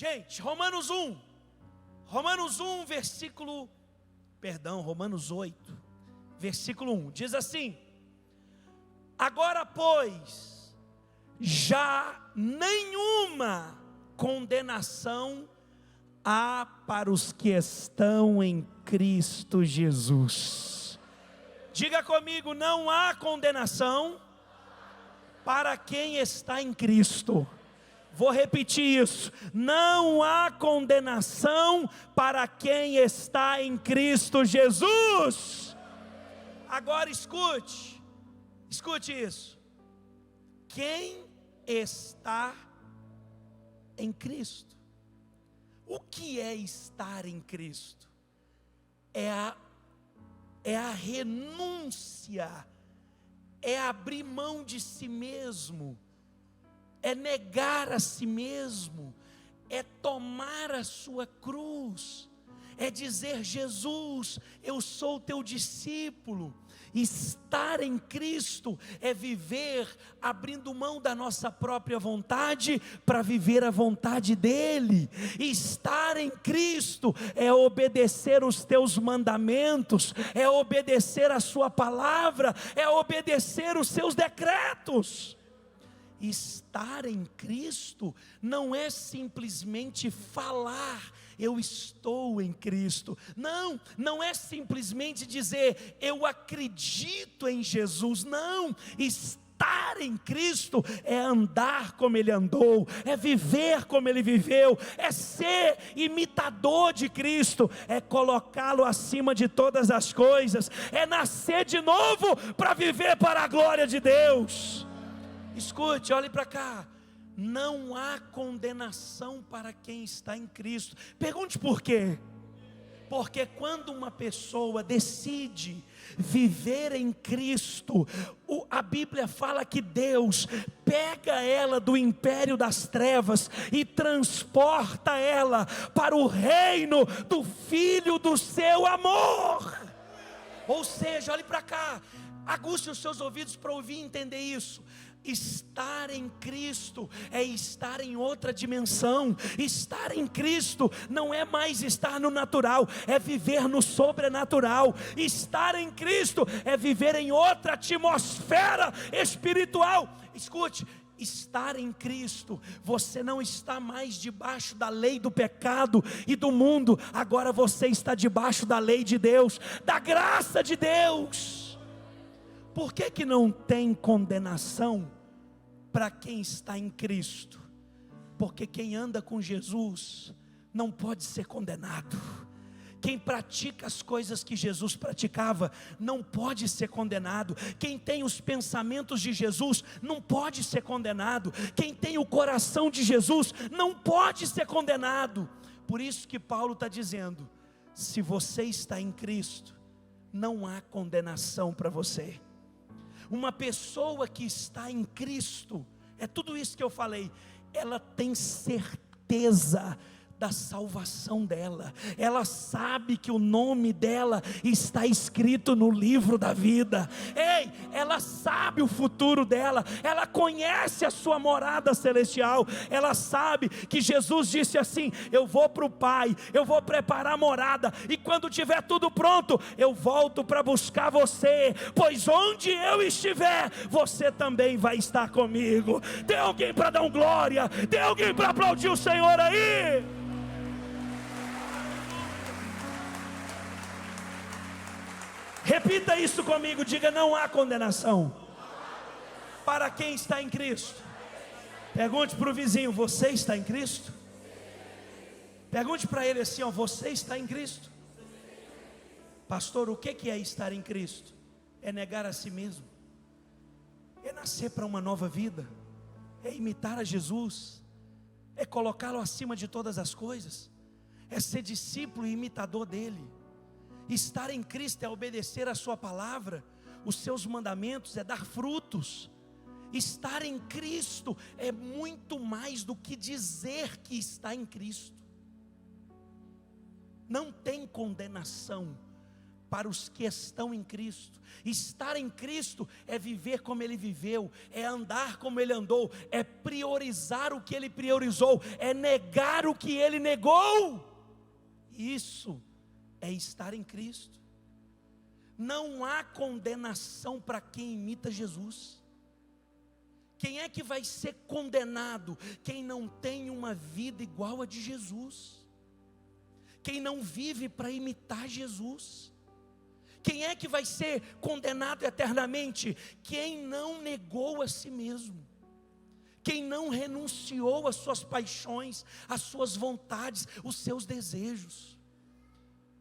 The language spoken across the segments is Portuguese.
Gente, Romanos 8, versículo 1, diz assim: agora, pois, já nenhuma condenação há para os que estão em Cristo Jesus. Diga comigo, não há condenação para quem está em Cristo. Vou repetir isso: não há condenação para quem está em Cristo Jesus. Agora escute isso. Quem está em Cristo? O que é estar em Cristo? É a renúncia, é abrir mão de si mesmo, é negar a si mesmo, é tomar a sua cruz, é dizer: Jesus, eu sou teu discípulo. Estar em Cristo é viver abrindo mão da nossa própria vontade para viver a vontade dEle. Estar em Cristo é obedecer os teus mandamentos, é obedecer a sua palavra, é obedecer os seus decretos. Estar em Cristo não é simplesmente falar: eu estou em Cristo. Não é simplesmente dizer: eu acredito em Jesus. Não, estar em Cristo é andar como Ele andou, é viver como Ele viveu, é ser imitador de Cristo, é colocá-lo acima de todas as coisas, é nascer de novo para viver para a glória de Deus. Escute, olhe para cá. Não há condenação para quem está em Cristo. Pergunte por quê? Porque quando uma pessoa decide viver em Cristo, a Bíblia fala que Deus pega ela do império das trevas e transporta ela para o reino do Filho do seu amor. Ou seja, olhe para cá, aguce os seus ouvidos para ouvir e entender isso. Estar em Cristo é estar em outra dimensão. Estar em Cristo não é mais estar no natural, é viver no sobrenatural. Estar em Cristo é viver em outra atmosfera espiritual. Escute, estar em Cristo, você não está mais debaixo da lei do pecado e do mundo. Agora você está debaixo da lei de Deus, da graça de Deus. Por que não tem condenação para quem está em Cristo? Porque quem anda com Jesus não pode ser condenado. Quem pratica as coisas que Jesus praticava não pode ser condenado. Quem tem os pensamentos de Jesus não pode ser condenado. Quem tem o coração de Jesus não pode ser condenado. Por isso que Paulo está dizendo: se você está em Cristo, não há condenação para você. Uma pessoa que está em Cristo, é tudo isso que eu falei, ela tem certeza da salvação dela, ela sabe que o nome dela está escrito no livro da vida. Ei, ela sabe o futuro dela, ela conhece a sua morada celestial, ela sabe que Jesus disse assim: eu vou para o Pai, eu vou preparar a morada, e quando tiver tudo pronto, eu volto para buscar você, pois onde eu estiver, você também vai estar comigo. Tem alguém para dar um glória? Tem alguém para aplaudir o Senhor aí? Repita isso comigo, diga: não há condenação para quem está em Cristo. Pergunte para o vizinho: você está em Cristo? Pergunte para ele assim: ó, você está em Cristo? Pastor, o que é estar em Cristo? É negar a si mesmo, é nascer para uma nova vida, é imitar a Jesus, é colocá-lo acima de todas as coisas, é ser discípulo e imitador dele. Estar em Cristo é obedecer a sua palavra, os seus mandamentos, é dar frutos. Estar em Cristo é muito mais do que dizer que está em Cristo. Não tem condenação para os que estão em Cristo. Estar em Cristo é viver como Ele viveu, é andar como Ele andou, é priorizar o que Ele priorizou, é negar o que Ele negou. Isso é estar em Cristo. Não há condenação para quem imita Jesus. Quem é que vai ser condenado? Quem não tem uma vida igual a de Jesus, quem não vive para imitar Jesus. Quem é que vai ser condenado eternamente? Quem não negou a si mesmo, quem não renunciou às suas paixões, às suas vontades, os seus desejos.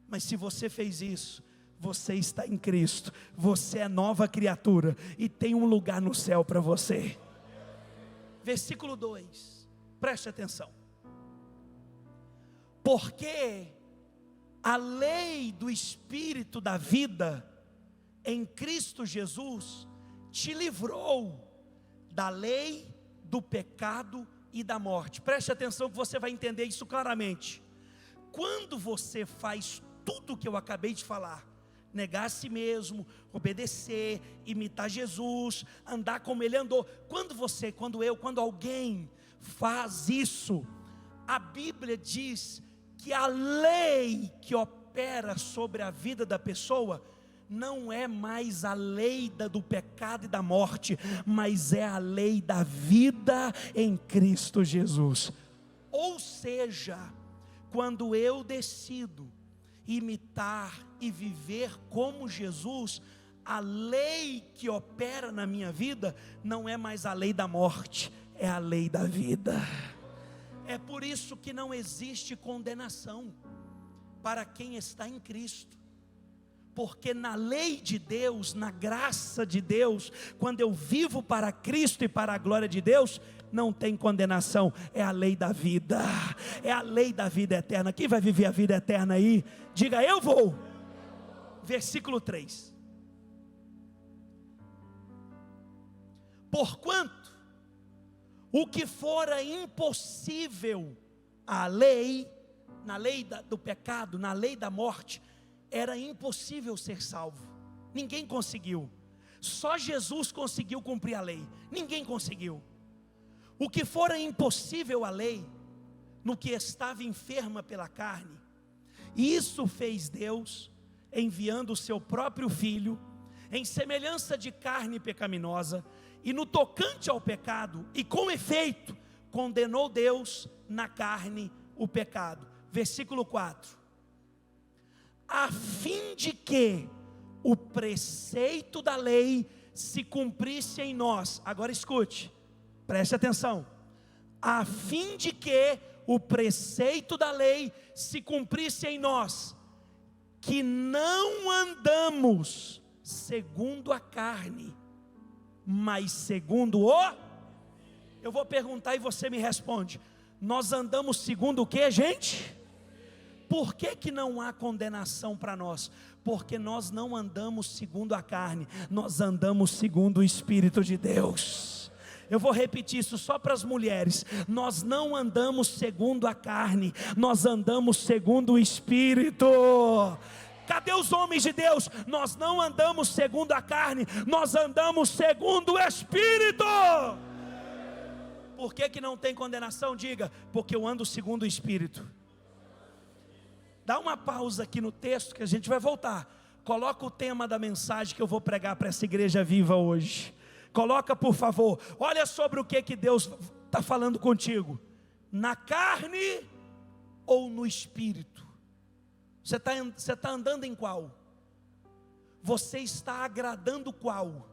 Mas se você fez isso, você está em Cristo, você é nova criatura e tem um lugar no céu para você. Versículo 2, preste atenção. Porque a lei do Espírito da vida em Cristo Jesus te livrou da lei do pecado e da morte. Preste atenção que você vai entender isso claramente. Quando você faz tudo o que eu acabei de falar, negar a si mesmo, obedecer, imitar Jesus, andar como Ele andou, quando alguém faz isso, a Bíblia diz que a lei que opera sobre a vida da pessoa não é mais a lei do pecado e da morte, mas é a lei da vida em Cristo Jesus. Ou seja, quando eu decido imitar e viver como Jesus, a lei que opera na minha vida não é mais a lei da morte, é a lei da vida. É por isso que não existe condenação para quem está em Cristo, porque na lei de Deus, na graça de Deus, quando eu vivo para Cristo e para a glória de Deus, não tem condenação, é a lei da vida, é a lei da vida eterna. Quem vai viver a vida eterna aí? Diga, eu vou. Versículo 3. Porquanto o que fora impossível à lei, na lei do pecado, na lei da morte, era impossível ser salvo. Ninguém conseguiu. Só Jesus conseguiu cumprir a lei. Ninguém conseguiu. O que fora impossível à lei, no que estava enferma pela carne, isso fez Deus, enviando o seu próprio Filho, em semelhança de carne pecaminosa, e no tocante ao pecado, e com efeito, condenou Deus na carne o pecado. Versículo 4. A fim de que o preceito da lei se cumprisse em nós. Agora escute, preste atenção. A fim de que o preceito da lei se cumprisse em nós, que não andamos segundo a carne, mas segundo o... Eu vou perguntar e você me responde. Nós andamos segundo o que, gente? Por que não há condenação para nós? Porque nós não andamos segundo a carne, nós andamos segundo o Espírito de Deus. Eu vou repetir isso só para as mulheres. Nós não andamos segundo a carne, nós andamos segundo o Espírito. Cadê os homens de Deus? Nós não andamos segundo a carne, nós andamos segundo o Espírito. Por que não tem condenação? Diga, porque eu ando segundo o Espírito. Dá uma pausa aqui no texto que a gente vai voltar. Coloca o tema da mensagem que eu vou pregar para essa igreja viva hoje. Coloca, por favor. Olha sobre o que Deus está falando contigo. Na carne ou no Espírito? Você está andando em qual? Você está agradando qual?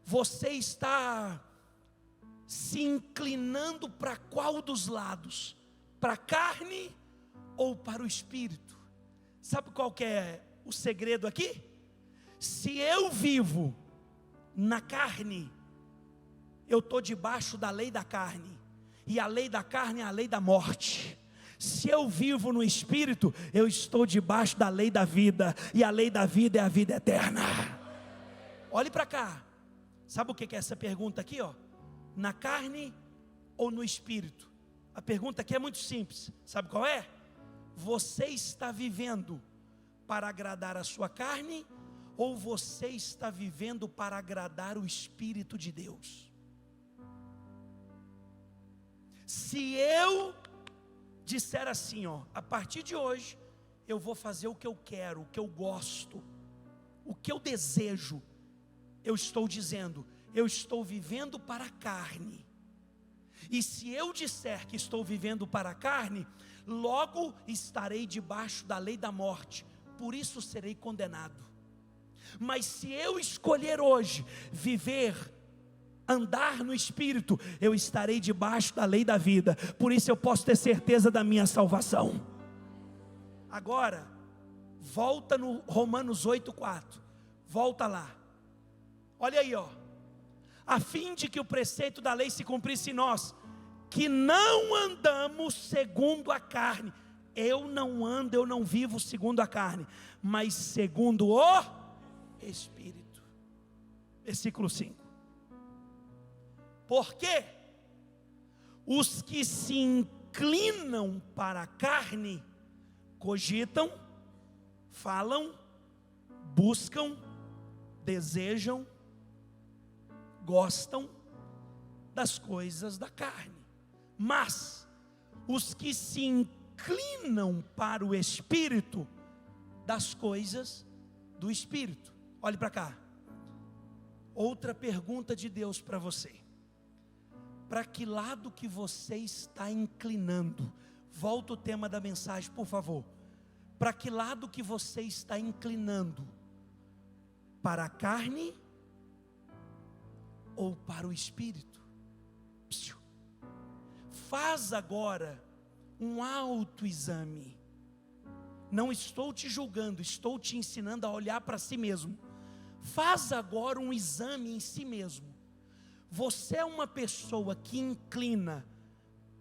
Você está se inclinando para qual dos lados? Para a carne ou para o Espírito? Sabe qual que é o segredo aqui? Se eu vivo na carne, eu estou debaixo da lei da carne, e a lei da carne é a lei da morte. Se eu vivo no Espírito, eu estou debaixo da lei da vida, e a lei da vida é a vida eterna. Olhe para cá. Sabe o que é essa pergunta aqui, ó? Na carne ou no Espírito? A pergunta aqui é muito simples. Sabe qual é? Você está vivendo para agradar a sua carne, ou você está vivendo para agradar o Espírito de Deus? Se eu disser assim, a partir de hoje, eu vou fazer o que eu quero, o que eu gosto, o que eu desejo, eu estou dizendo, eu estou vivendo para a carne. E se eu disser que estou vivendo para a carne, logo estarei debaixo da lei da morte, por isso serei condenado. Mas se eu escolher hoje viver, andar no Espírito, eu estarei debaixo da lei da vida, por isso eu posso ter certeza da minha salvação. Agora, volta no Romanos 8,4, volta lá, olha aí, a fim de que o preceito da lei se cumprisse em nós, que não andamos segundo a carne. Eu não ando, eu não vivo segundo a carne, mas segundo o Espírito. Versículo 5. Porque os que se inclinam para a carne, cogitam, falam, buscam, desejam, gostam das coisas da carne. Mas os que se inclinam para o Espírito, das coisas do Espírito. Olhe para cá. Outra pergunta de Deus para você. Para que lado que você está inclinando? Volta o tema da mensagem, por favor. Para que lado que você está inclinando? Para a carne ou para o Espírito? Faz agora um autoexame. Não estou te julgando, estou te ensinando a olhar para si mesmo. Faz agora um exame em si mesmo. Você é uma pessoa que inclina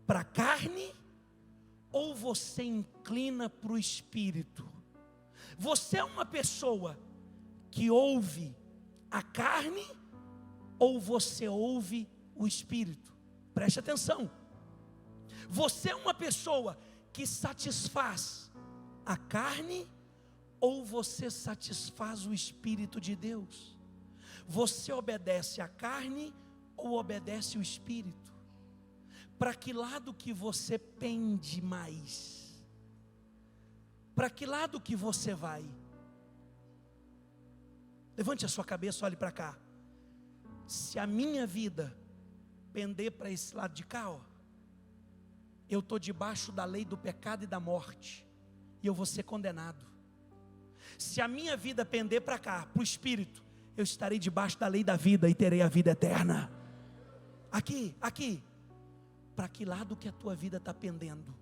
para a carne ou você inclina para o Espírito? Você é uma pessoa que ouve a carne ou você ouve o Espírito? Preste atenção. Você é uma pessoa que satisfaz a carne ou você satisfaz o Espírito de Deus? Você obedece a carne ou obedece o Espírito? Para que lado que você pende mais? Para que lado que você vai? Levante a sua cabeça, olhe para cá. Se a minha vida pender para esse lado de cá, eu estou debaixo da lei do pecado e da morte, e eu vou ser condenado. Se a minha vida pender para cá, para o Espírito, eu estarei debaixo da lei da vida e terei a vida eterna. Aqui, para que lado que a tua vida está pendendo?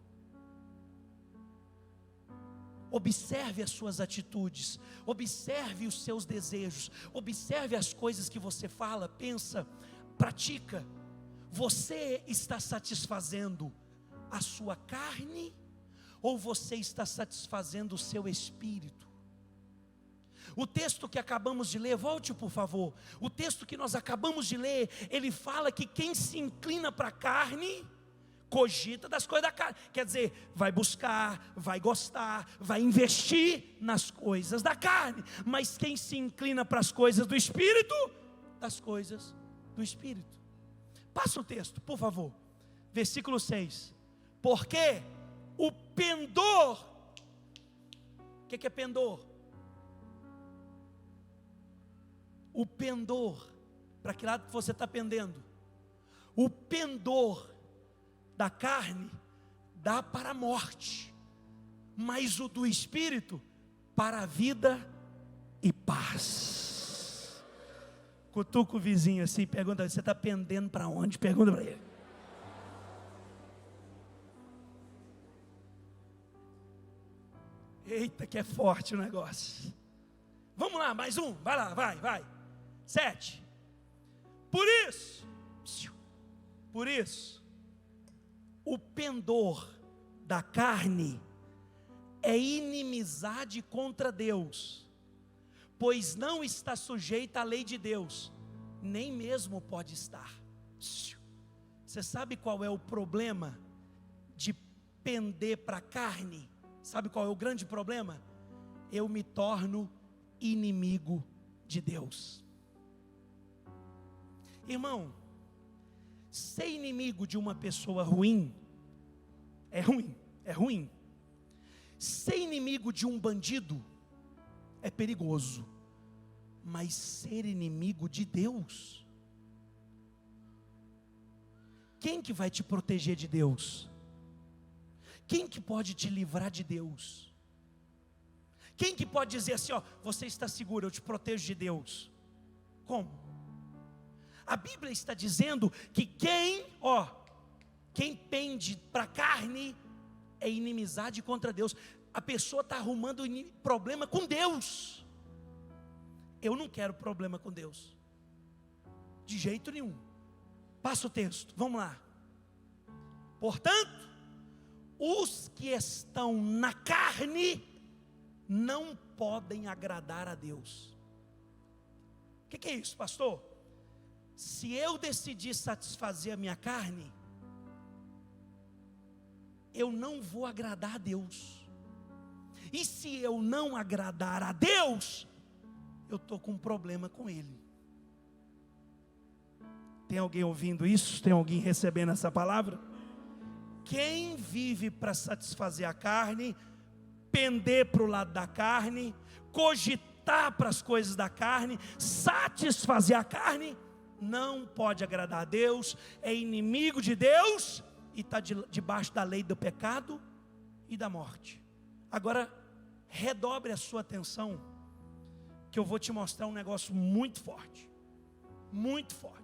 Observe as suas atitudes, observe os seus desejos, observe as coisas que você fala, pensa, pratica. Você está satisfazendo a sua carne ou você está satisfazendo o seu espírito? O texto que acabamos de ler, volte por favor. O texto que nós acabamos de ler, ele fala que quem se inclina para a carne, cogita das coisas da carne. Quer dizer, vai buscar, vai gostar, vai investir nas coisas da carne. Mas quem se inclina para as coisas do Espírito, das coisas do Espírito. Passa o texto, por favor. Versículo 6. Porque o pendor, o que é pendor? O pendor, para que lado que você está pendendo? O pendor da carne dá para a morte, mas o do Espírito para a vida e paz. Cutuca o vizinho assim, pergunta: você está pendendo para onde? Pergunta para ele. Eita, que é forte o negócio. Vamos lá, mais um, vai lá, vai. 7. Por isso, o pendor da carne é inimizade contra Deus, pois não está sujeita à lei de Deus, nem mesmo pode estar. Você sabe qual é o problema de pender para a carne? Sabe qual é o grande problema? eu me torno inimigo de Deus. Irmão, ser inimigo de uma pessoa ruim, é ruim. Ser inimigo de um bandido é perigoso, mas ser inimigo de Deus, quem que vai te proteger de Deus? Quem que pode te livrar de Deus? Quem que pode dizer assim, ó, você está seguro, eu te protejo de Deus? Como? A Bíblia está dizendo que quem pende para a carne é inimizade contra Deus. A pessoa está arrumando problema com Deus. Eu não quero problema com Deus, de jeito nenhum. Passa o texto, vamos lá. Portanto, os que estão na carne não podem agradar a Deus. O que é isso, pastor? Se eu decidir satisfazer a minha carne, eu não vou agradar a Deus. E se eu não agradar a Deus, eu estou com um problema com Ele. Tem alguém ouvindo isso? Tem alguém recebendo essa palavra? Quem vive para satisfazer a carne, pender para o lado da carne, cogitar para as coisas da carne, satisfazer a carne, não pode agradar a Deus, é inimigo de Deus e está debaixo da lei do pecado e da morte. Agora, redobre a sua atenção, que eu vou te mostrar um negócio muito forte. Muito forte.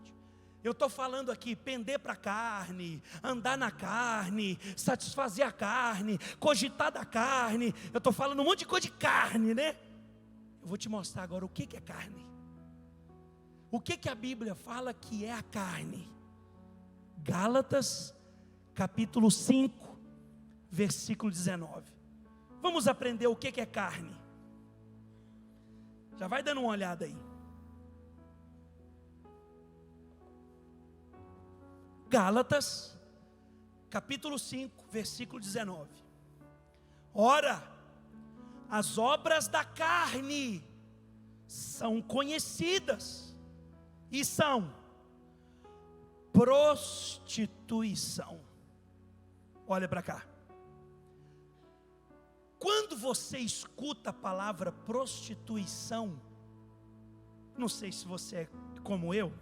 Eu estou falando aqui, pender para a carne, andar na carne, satisfazer a carne, cogitar da carne. Eu estou falando um monte de coisa de carne, né? Eu vou te mostrar agora o que é carne. O que a Bíblia fala que é a carne? Gálatas, capítulo 5, versículo 19. Vamos aprender o que é carne. Já vai dando uma olhada aí. Gálatas, capítulo 5, versículo 19. Ora, as obras da carne são conhecidas e são prostituição. Olha para cá. Quando você escuta a palavra prostituição, não sei se você é como eu,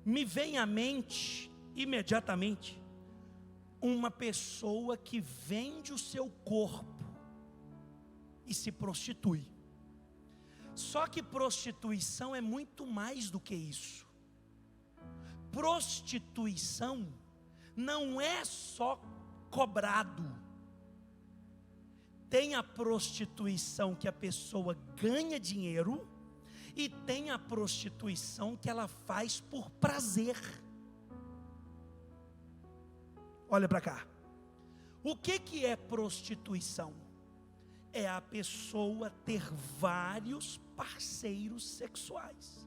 me vem à mente imediatamente uma pessoa que vende o seu corpo e se prostitui. Só que prostituição é muito mais do que isso. Prostituição não é só cobrado. Tem a prostituição que a pessoa ganha dinheiro e tem a prostituição que ela faz por prazer. Olha para cá. O que é prostituição? É a pessoa ter vários parceiros sexuais.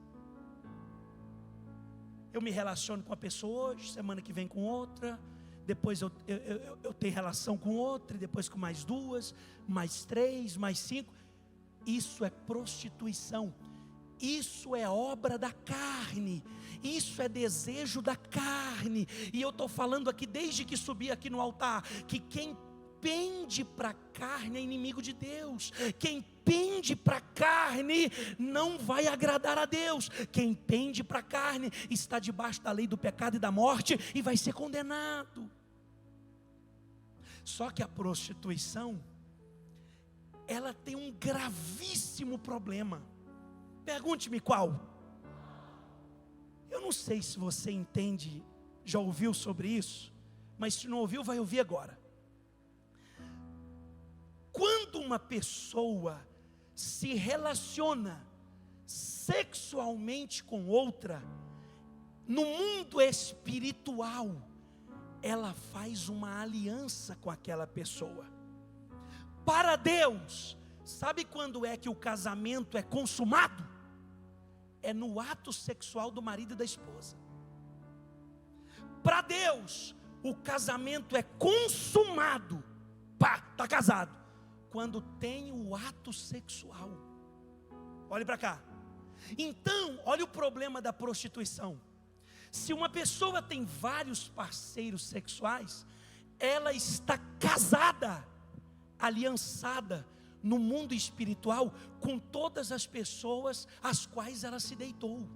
Eu me relaciono com uma pessoa hoje, semana que vem com outra, depois eu tenho relação com outra, e depois com mais duas, mais três, mais cinco. Isso é prostituição. Isso é obra da carne, isso é desejo da carne. E eu estou falando aqui desde que subi aqui no altar, que quem pende para a carne é inimigo de Deus. Quem pende para a carne não vai agradar a Deus. Quem pende para a carne está debaixo da lei do pecado e da morte e vai ser condenado. Só que a prostituição, ela tem um gravíssimo problema. Pergunte-me qual. Eu não sei se você entende, já ouviu sobre isso, mas se não ouviu, vai ouvir agora. Quando uma pessoa se relaciona sexualmente com outra, no mundo espiritual, ela faz uma aliança com aquela pessoa. Para Deus, sabe quando é que o casamento é consumado? É no ato sexual do marido e da esposa. Para Deus, o casamento é consumado. Pá, está casado. quando tem o ato sexual. Olhe para cá. Então, olha o problema da prostituição. Se uma pessoa tem vários parceiros sexuais, ela está casada, aliançada no mundo espiritual com todas as pessoas às quais ela se deitou.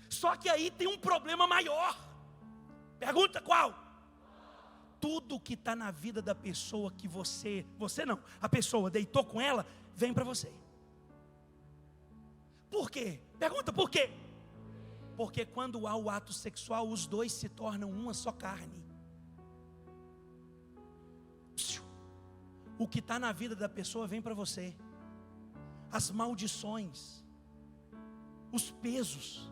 Só que aí tem um problema maior. Pergunta qual? Tudo que está na vida da pessoa que você não, a pessoa deitou com ela, vem para você. Por quê? Pergunta por quê? Porque quando há o ato sexual, os dois se tornam uma só carne. O que está na vida da pessoa vem para você. As maldições, os pesos,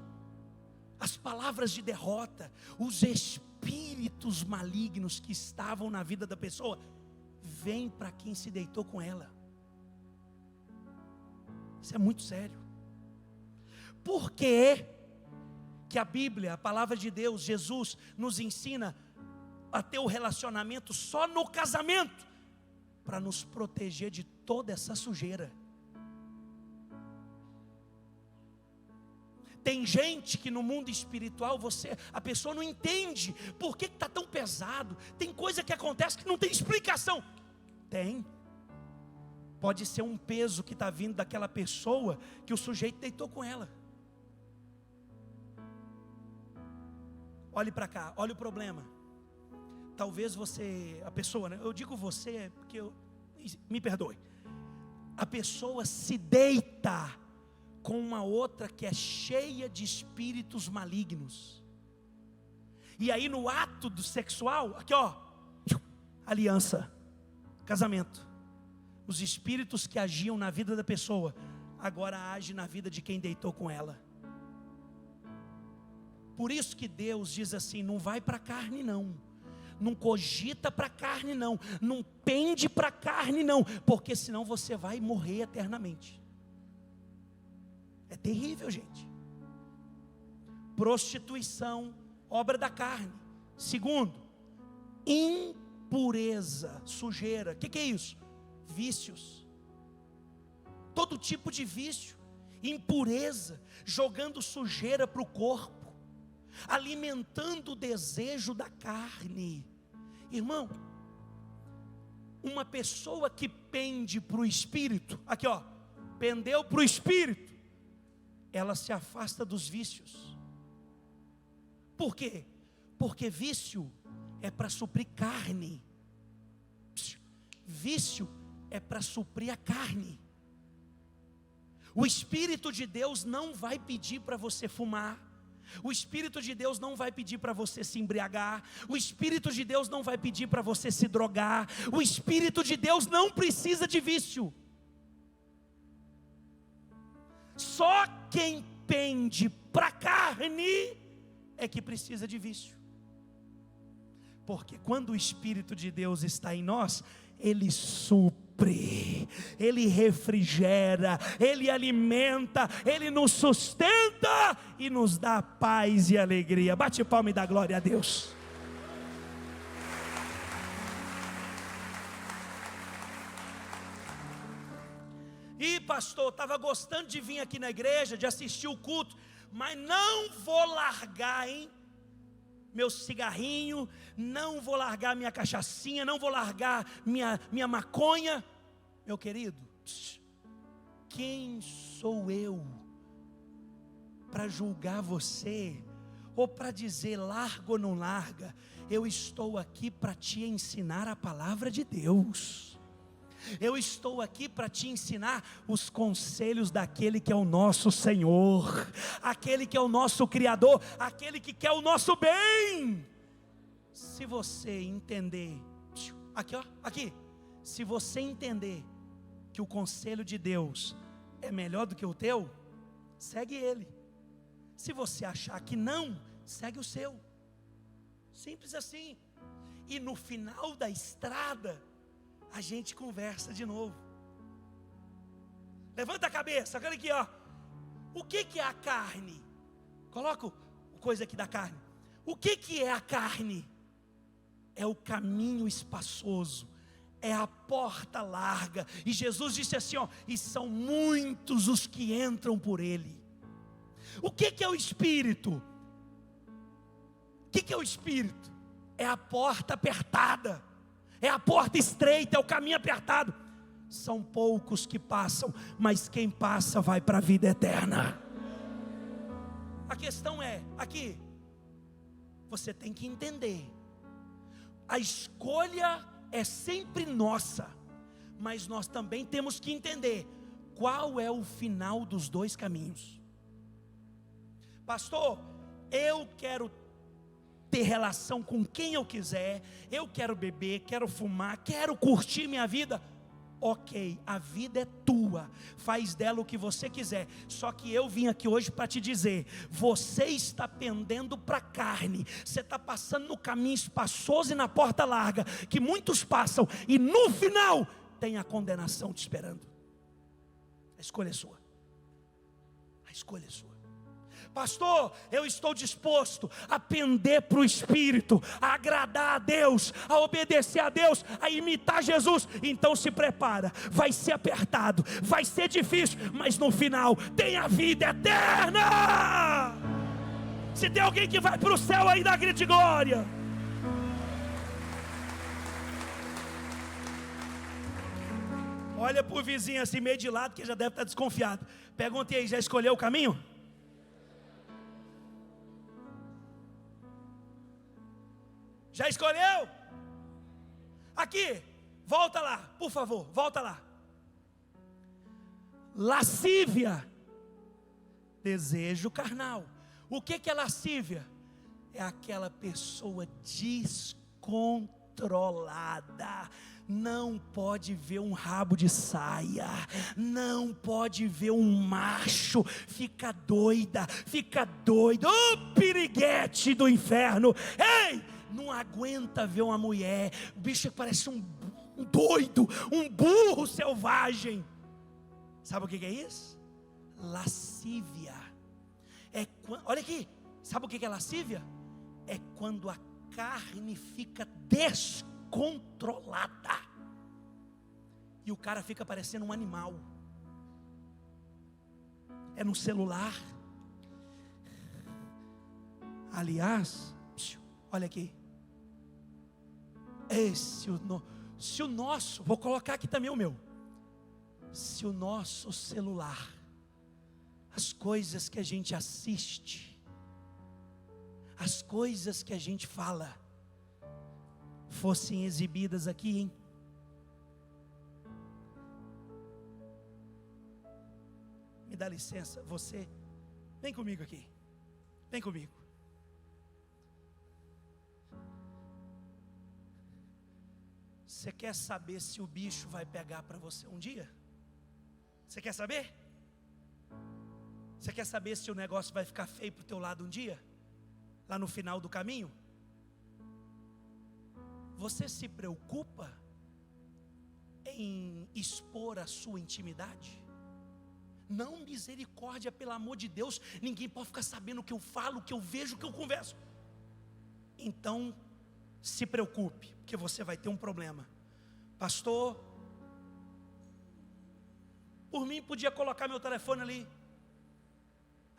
as palavras de derrota, os espíritos malignos que estavam na vida da pessoa, vem para quem se deitou com ela. Isso é muito sério. Por que a Bíblia, a palavra de Deus, Jesus nos ensina a ter o relacionamento só no casamento, para nos proteger de toda essa sujeira? Tem gente que no mundo espiritual a pessoa não entende por que está tão pesado. Tem coisa que acontece que não tem explicação. Tem. Pode ser um peso que está vindo daquela pessoa que o sujeito deitou com ela. Olhe para cá, olha o problema. Talvez a pessoa, né? Eu digo você porque me perdoe. A pessoa se deita com uma outra que é cheia de espíritos malignos. E aí no ato do sexual, aqui ó, aliança, casamento. Os espíritos que agiam na vida da pessoa, agora agem na vida de quem deitou com ela. Por isso que Deus diz assim, não vai para a carne não. Não cogita para a carne não. Não pende para a carne não. Porque senão você vai morrer eternamente. É terrível, gente. Prostituição, obra da carne. Segundo, impureza, sujeira. O que é isso? Vícios. Todo tipo de vício. Impureza, jogando sujeira para o corpo, alimentando o desejo da carne. Irmão, uma pessoa que pende para o espírito, aqui ó, pendeu para o espírito, ela se afasta dos vícios. Por quê? Porque vício é para suprir carne. Vício é para suprir a carne. O Espírito de Deus não vai pedir para você fumar. O Espírito de Deus não vai pedir para você se embriagar. O Espírito de Deus não vai pedir para você se drogar. O Espírito de Deus não precisa de vício. Só quem pende para a carne é que precisa de vício. Porque quando o Espírito de Deus está em nós, Ele supre, Ele refrigera, Ele alimenta, Ele nos sustenta e nos dá paz e alegria. Bate palma e dá glória a Deus. E pastor, estava gostando de vir aqui na igreja, de assistir o culto, mas não vou largar, meu cigarrinho, não vou largar minha cachaçinha, não vou largar minha maconha. Meu querido, quem sou eu para julgar você, ou para dizer larga ou não larga? Eu estou aqui para te ensinar a palavra de Deus. Eu estou aqui para te ensinar os conselhos daquele que é o nosso Senhor, aquele que é o nosso Criador, aquele que quer o nosso bem. Se você entender, aqui ó, aqui, se você entender que o conselho de Deus é melhor do que o teu, segue ele. Se você achar que não, segue o seu. Simples assim. E no final da estrada, a gente conversa de novo. Levanta a cabeça, olha aqui ó. O que é a carne? Coloca coisa aqui da carne. O que é a carne? É o caminho espaçoso, é a porta larga. E Jesus disse assim, ó, e são muitos os que entram por ele. O que é o Espírito? O que é o Espírito? É a porta apertada, é a porta estreita, é o caminho apertado. São poucos que passam, mas quem passa vai para a vida eterna. A questão é, aqui, você tem que entender, a escolha é sempre nossa, mas nós também temos que entender qual é o final dos dois caminhos. Pastor, eu quero ter relação com quem eu quiser, eu quero beber, quero fumar, quero curtir minha vida. Ok, a vida é tua, faz dela o que você quiser. Só que eu vim aqui hoje para te dizer, você está pendendo para a carne, você está passando no caminho espaçoso e na porta larga, que muitos passam, e no final tem a condenação te esperando. A escolha é sua. A escolha é sua. Pastor, eu estou disposto a pender para o Espírito, a agradar a Deus, a obedecer a Deus, a imitar Jesus. Então se prepara, vai ser apertado, vai ser difícil, mas no final tem a vida eterna. Se tem alguém que vai para o céu aí, dá grito de glória. Olha para o vizinho assim meio de lado, que já deve estar desconfiado. Pergunta aí, já escolheu o caminho? Já escolheu? Aqui, volta lá, por favor, volta lá. Lascívia, desejo carnal. O que é lascívia? É aquela pessoa descontrolada. Não pode ver um rabo de saia, não pode ver um macho, fica doida, fica doido, piriguete do inferno. Ei! Não aguenta ver uma mulher, o bicho parece um doido, um burro selvagem. Sabe o que é isso? Lascívia. Olha aqui, sabe o que é lascívia? É quando a carne fica descontrolada e o cara fica parecendo um animal. É no celular. Aliás, olha aqui. Se o nosso, vou colocar aqui também o meu. Se o nosso celular, as coisas que a gente assiste, as coisas que a gente fala, fossem exibidas aqui, hein? Me dá licença, você, vem comigo aqui, vem comigo. Você quer saber se o bicho vai pegar para você um dia? Você quer saber? Você quer saber se o negócio vai ficar feio para o teu lado um dia? Lá no final do caminho? Você se preocupa em expor a sua intimidade? Não, misericórdia, pelo amor de Deus, ninguém pode ficar sabendo o que eu falo, o que eu vejo, o que eu converso. Então, se preocupe, porque você vai ter um problema. Pastor, por mim podia colocar meu telefone ali.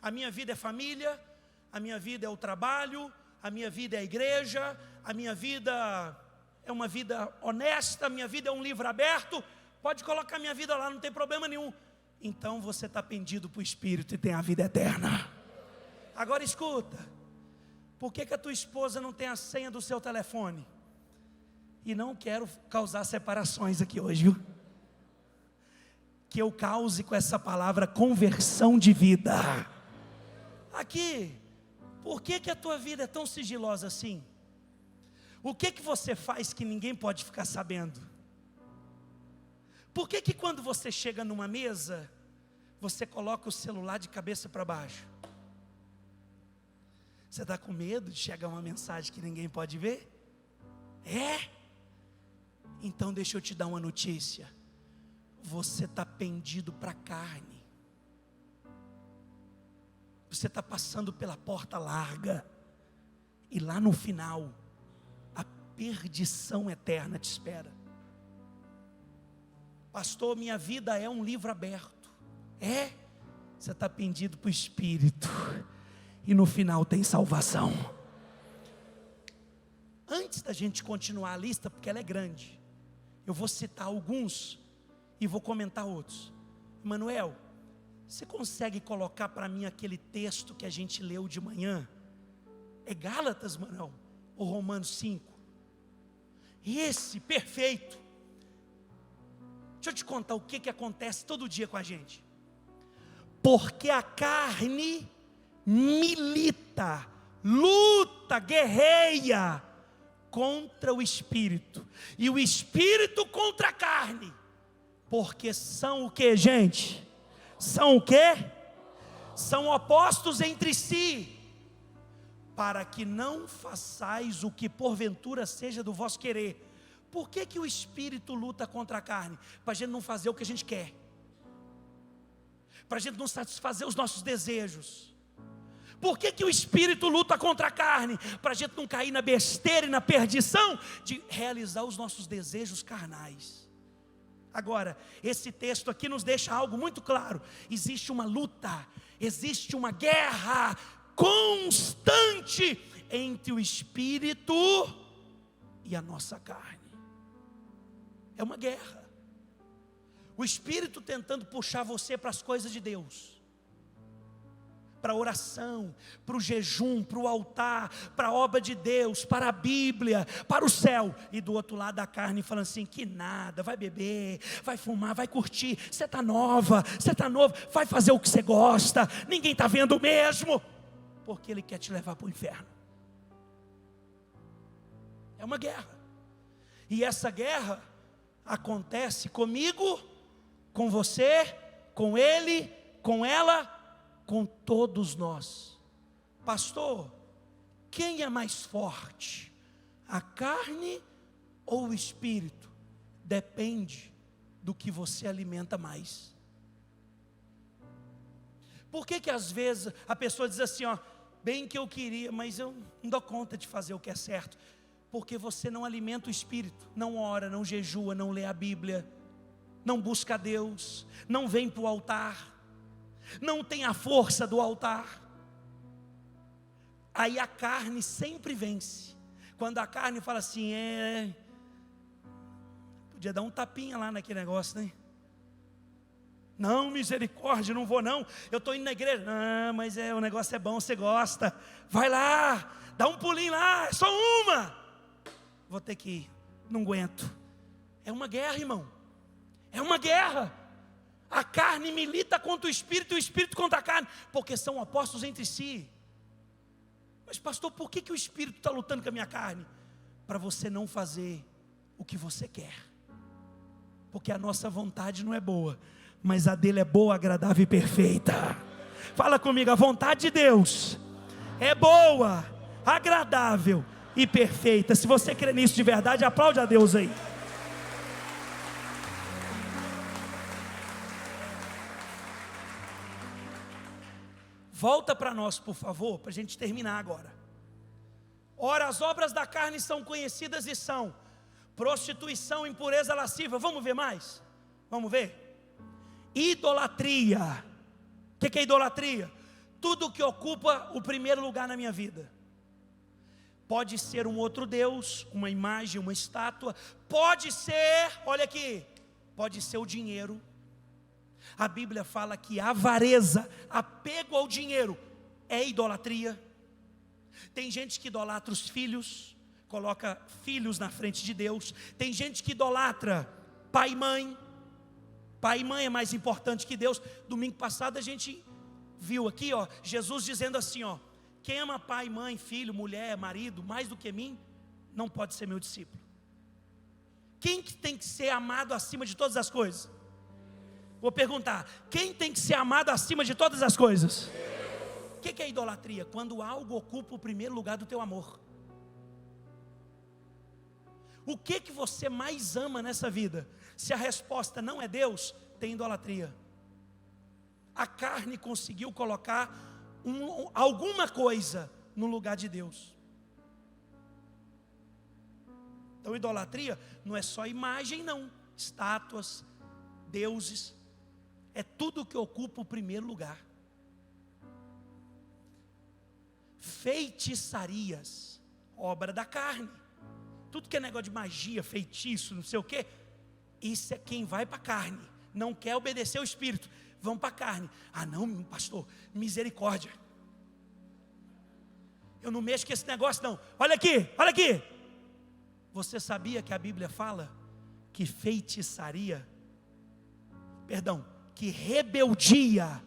A minha vida é família, a minha vida é o trabalho, a minha vida é a igreja, a minha vida é uma vida honesta, a minha vida é um livro aberto. Pode colocar minha vida lá, não tem problema nenhum. Então você está pendido para o Espírito e tem a vida eterna. Agora escuta, por que a tua esposa não tem a senha do seu telefone? E não quero causar separações aqui hoje, viu? Que eu cause com essa palavra conversão de vida. Aqui, por que a tua vida é tão sigilosa assim? O que você faz que ninguém pode ficar sabendo? Por que quando você chega numa mesa, você coloca o celular de cabeça para baixo? Você está com medo de chegar uma mensagem que ninguém pode ver? É? Então deixa eu te dar uma notícia. Você está pendido para a carne. Você está passando pela porta larga. E lá no final, a perdição eterna te espera. Pastor, minha vida é um livro aberto. É? Você está pendido para o Espírito, e no final tem salvação. Antes da gente continuar a lista, porque ela é grande, eu vou citar alguns e vou comentar outros. Manuel, você consegue colocar para mim aquele texto que a gente leu de manhã? É Gálatas, Manuel? Ou Romanos 5? Esse, perfeito. Deixa eu te contar o que acontece todo dia com a gente. Porque a carne milita, luta, guerreia contra o Espírito, e o Espírito contra a carne. Porque são o que, gente? São o que? São opostos entre si, para que não façais o que porventura seja do vosso querer. Por que o Espírito luta contra a carne? Para a gente não fazer o que a gente quer, para a gente não satisfazer os nossos desejos. Por que o Espírito luta contra a carne? Para a gente não cair na besteira e na perdição de realizar os nossos desejos carnais. Agora, esse texto aqui nos deixa algo muito claro. Existe uma luta, existe uma guerra constante entre o Espírito e a nossa carne. É uma guerra. O Espírito tentando puxar você para as coisas de Deus, para a oração, para o jejum, para o altar, para a obra de Deus, para a Bíblia, para o céu. E do outro lado a carne falando assim, que nada, vai beber, vai fumar, vai curtir, você está nova, você está novo, vai fazer o que você gosta, ninguém está vendo mesmo, porque ele quer te levar para o inferno. É uma guerra, e essa guerra acontece comigo, com você, com ele, com ela, com todos nós. Pastor, quem é mais forte? A carne ou o Espírito? Depende do que você alimenta mais. Por que às vezes a pessoa diz assim, ó, bem que eu queria, mas eu não dou conta de fazer o que é certo? Porque você não alimenta o Espírito, não ora, não jejua, não lê a Bíblia, não busca a Deus, não vem para o altar, não tem a força do altar. Aí a carne sempre vence. Quando a carne fala assim, podia dar um tapinha lá naquele negócio, né? Não, misericórdia, não vou não, eu estou indo na igreja. Não, mas o negócio é bom, você gosta, vai lá, dá um pulinho lá, é só uma. Vou ter que ir, não aguento. É uma guerra, irmão, é uma guerra. A carne milita contra o Espírito, e o Espírito contra a carne, porque são opostos entre si. Mas pastor, por que o Espírito está lutando com a minha carne? Para você não fazer o que você quer, porque a nossa vontade não é boa, mas a dele é boa, agradável e perfeita. Fala comigo, a vontade de Deus é boa, agradável e perfeita. Se você crê nisso de verdade, aplaude a Deus aí. Volta para nós, por favor, para a gente terminar agora. Ora, as obras da carne são conhecidas e são prostituição, impureza, lascívia. Vamos ver mais? Vamos ver? Idolatria. O que é idolatria? Tudo que ocupa o primeiro lugar na minha vida. Pode ser um outro Deus, uma imagem, uma estátua. Pode ser, olha aqui, pode ser o dinheiro. A Bíblia fala que a avareza, apego ao dinheiro, é idolatria. Tem gente que idolatra os filhos, coloca filhos na frente de Deus. Tem gente que idolatra pai e mãe. Pai e mãe é mais importante que Deus. Domingo passado a gente viu aqui, ó, Jesus dizendo assim, ó, quem ama pai, mãe, filho, mulher, marido, mais do que mim, não pode ser meu discípulo. Quem que tem que ser amado acima de todas as coisas? Vou perguntar, quem tem que ser amado acima de todas as coisas? O que é idolatria? Quando algo ocupa o primeiro lugar do teu amor. O que você mais ama nessa vida? Se a resposta não é Deus, tem idolatria. A carne conseguiu colocar alguma coisa no lugar de Deus. Então idolatria não é só imagem não, estátuas, deuses, é tudo que ocupa o primeiro lugar. Feitiçarias, obra da carne. Tudo que é negócio de magia, feitiço, não sei o quê, isso é quem vai para a carne, não quer obedecer ao Espírito, vão para a carne. Ah não, pastor, misericórdia, eu não mexo com esse negócio não. Olha aqui, olha aqui. Você sabia que a Bíblia fala que que rebeldia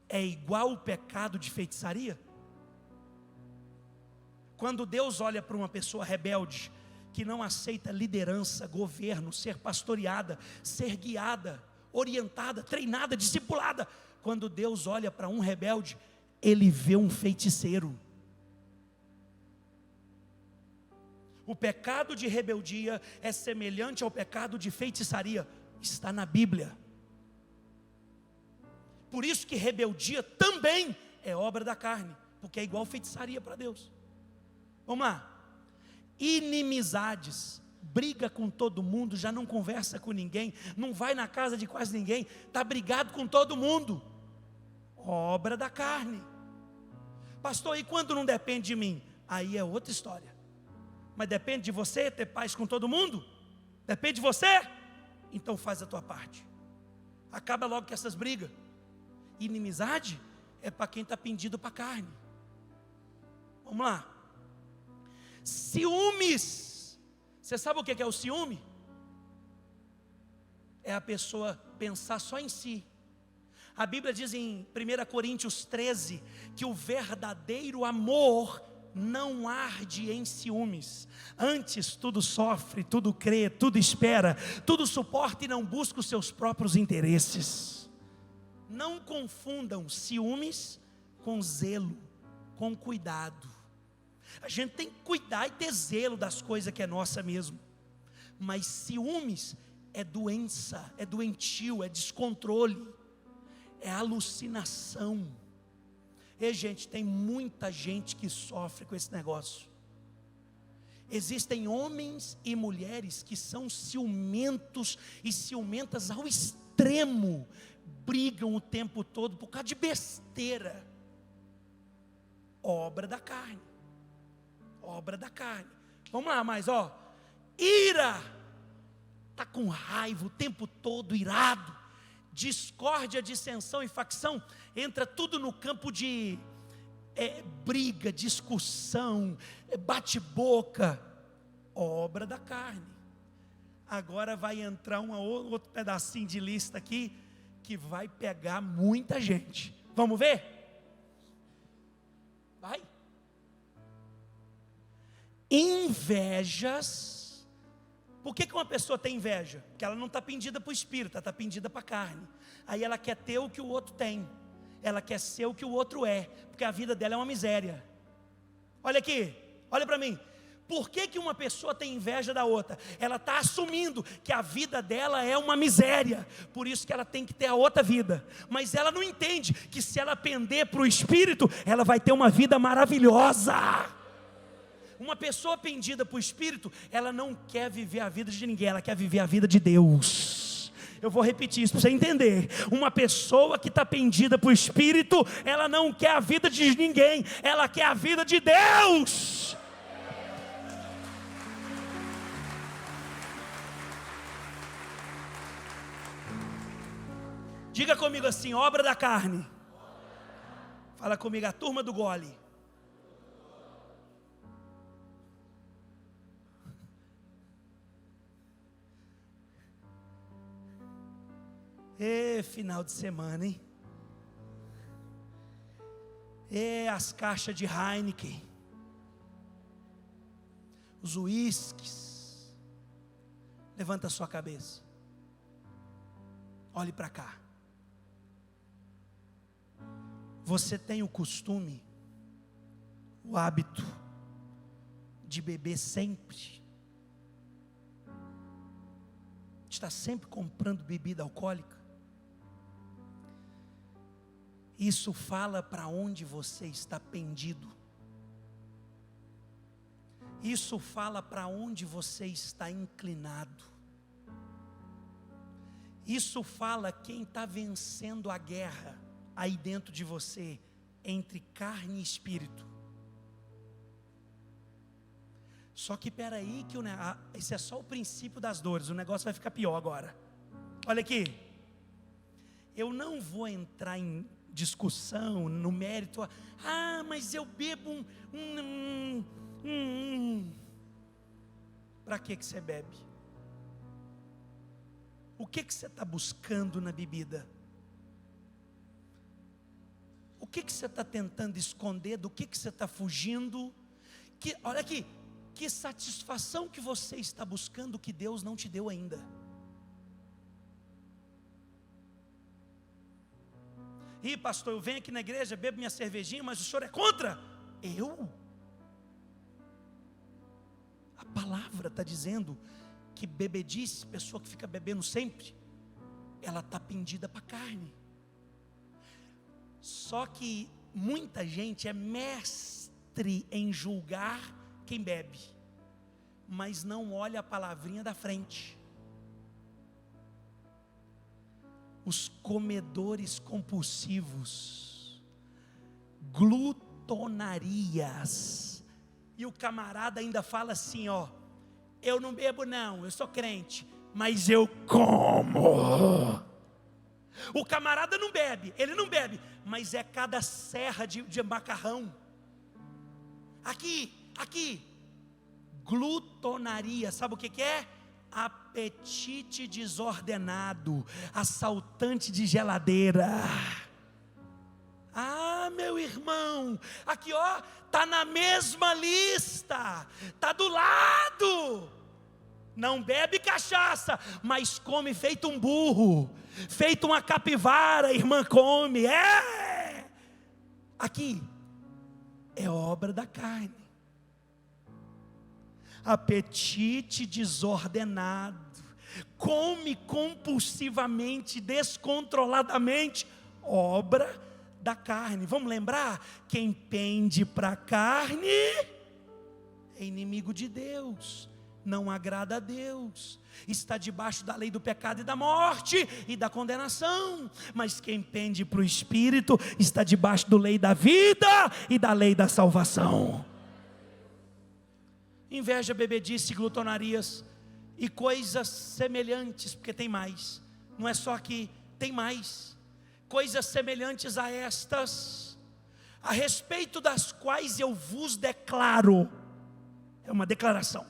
é igual ao pecado de feitiçaria? Quando Deus olha para uma pessoa rebelde, que não aceita liderança, governo, ser pastoreada, ser guiada, orientada, treinada, discipulada, quando Deus olha para um rebelde, Ele vê um feiticeiro. O pecado de rebeldia é semelhante ao pecado de feitiçaria, está na Bíblia. Por isso que rebeldia também é obra da carne, porque é igual feitiçaria para Deus. Vamos lá. Inimizades, briga com todo mundo, já não conversa com ninguém, não vai na casa de quase ninguém, está brigado com todo mundo, obra da carne. Pastor, e quando não depende de mim? Aí é outra história. Mas depende de você ter paz com todo mundo? Depende de você? Então faz a tua parte, acaba logo com essas brigas. Inimizade é para quem está pendido para a carne. Vamos lá. Ciúmes, você sabe o que é o ciúme? É a pessoa pensar só em si. A Bíblia diz em 1 Coríntios 13, que o verdadeiro amor não arde em ciúmes, antes tudo sofre, tudo crê, tudo espera, tudo suporta e não busca os seus próprios interesses. Não confundam ciúmes com zelo, com cuidado. A gente tem que cuidar e ter zelo das coisas que é nossa mesmo. Mas ciúmes é doença, é doentio, é descontrole, é alucinação. E gente, tem muita gente que sofre com esse negócio. Existem homens e mulheres que são ciumentos e ciumentas ao extremo, brigam o tempo todo por causa de besteira. Obra da carne. Obra da carne. Vamos lá, mais ira, está com raiva o tempo todo, irado. Discórdia, dissensão e facção, entra tudo no campo de briga, discussão, bate-boca, obra da carne. Agora vai entrar outro pedacinho de lista aqui, que vai pegar muita gente. Vamos ver? Vai. Invejas. Por que uma pessoa tem inveja? Porque ela não está pendida para o espírito, ela está pendida para a carne. Aí ela quer ter o que o outro tem, ela quer ser o que o outro é, porque a vida dela é uma miséria. Olha aqui, olha para mim. Por que uma pessoa tem inveja da outra? Ela está assumindo que a vida dela é uma miséria, por isso que ela tem que ter a outra vida. Mas ela não entende que se ela pender para o espírito, ela vai ter uma vida maravilhosa. Uma pessoa pendida para o Espírito, ela não quer viver a vida de ninguém, ela quer viver a vida de Deus. Eu vou repetir isso para você entender. Uma pessoa que está pendida para o Espírito, ela não quer a vida de ninguém, ela quer a vida de Deus. Diga comigo assim, obra da carne. Fala comigo, a turma do gole. Final de semana, hein? As caixas de Heineken, os uísques. Levanta a sua cabeça, olhe para cá. Você tem o costume, o hábito de beber sempre? Está sempre comprando bebida alcoólica? Isso fala para onde você está pendido. Isso fala para onde você está inclinado. Isso fala quem está vencendo a guerra aí dentro de você, entre carne e espírito. Só que peraí, que esse é só o princípio das dores, o negócio vai ficar pior agora. Olha aqui, eu não vou entrar em discussão, no mérito, mas eu bebo para que você bebe? O que você está buscando na bebida? O que você está tentando esconder? Do que você está fugindo? Olha aqui, que satisfação que você está buscando que Deus não te deu ainda? Ih, pastor, eu venho aqui na igreja, bebo minha cervejinha, mas o senhor é contra? Eu? A palavra está dizendo que bebedice, pessoa que fica bebendo sempre, ela está pendida para a carne. Só que muita gente é mestre em julgar quem bebe, mas não olha a palavrinha da frente. Os comedores compulsivos, glutonarias, e o camarada ainda fala assim, eu não bebo não, eu sou crente, mas eu como. O camarada não bebe, ele não bebe, mas é cada serra de macarrão. Aqui, glutonaria, sabe o que é? Apetite desordenado, assaltante de geladeira. Meu irmão, aqui está na mesma lista, está do lado. Não bebe cachaça, mas come feito um burro, feito uma capivara, irmã come. Aqui é obra da carne. Apetite desordenado, come compulsivamente, descontroladamente, obra da carne. Vamos lembrar? Quem pende para a carne é inimigo de Deus, não agrada a Deus, está debaixo da lei do pecado e da morte e da condenação. Mas quem pende para o Espírito está debaixo da lei da vida e da lei da salvação. Inveja, bebedice, glutonarias e coisas semelhantes, porque tem mais, não é só aqui, tem mais coisas semelhantes a estas, a respeito das quais eu vos declaro. É uma declaração,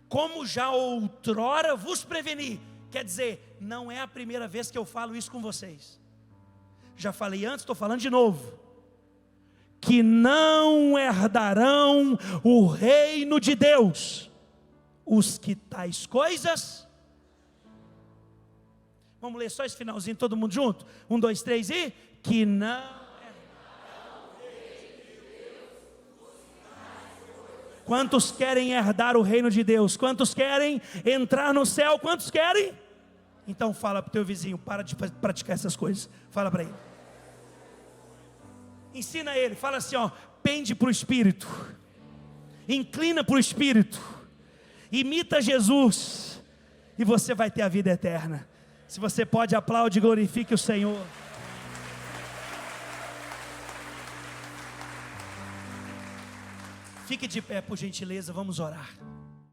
como já outrora vos preveni. Quer dizer, não é a primeira vez que eu falo isso com vocês, já falei antes, estou falando de novo, que não herdarão o reino de Deus os que tais coisas. Vamos ler só esse finalzinho, todo mundo junto? 1, 2, 3 e... Que não herdarão o reino de Deus os que tais coisas. Quantos querem herdar o reino de Deus? Quantos querem entrar no céu? Quantos querem? Então fala para o teu vizinho, para de praticar essas coisas. Fala para ele. Ensina ele, fala assim, pende para o Espírito, inclina para o Espírito, imita Jesus, e você vai ter a vida eterna. Se você pode, aplaude e glorifique o Senhor. Fique de pé, por gentileza, vamos orar.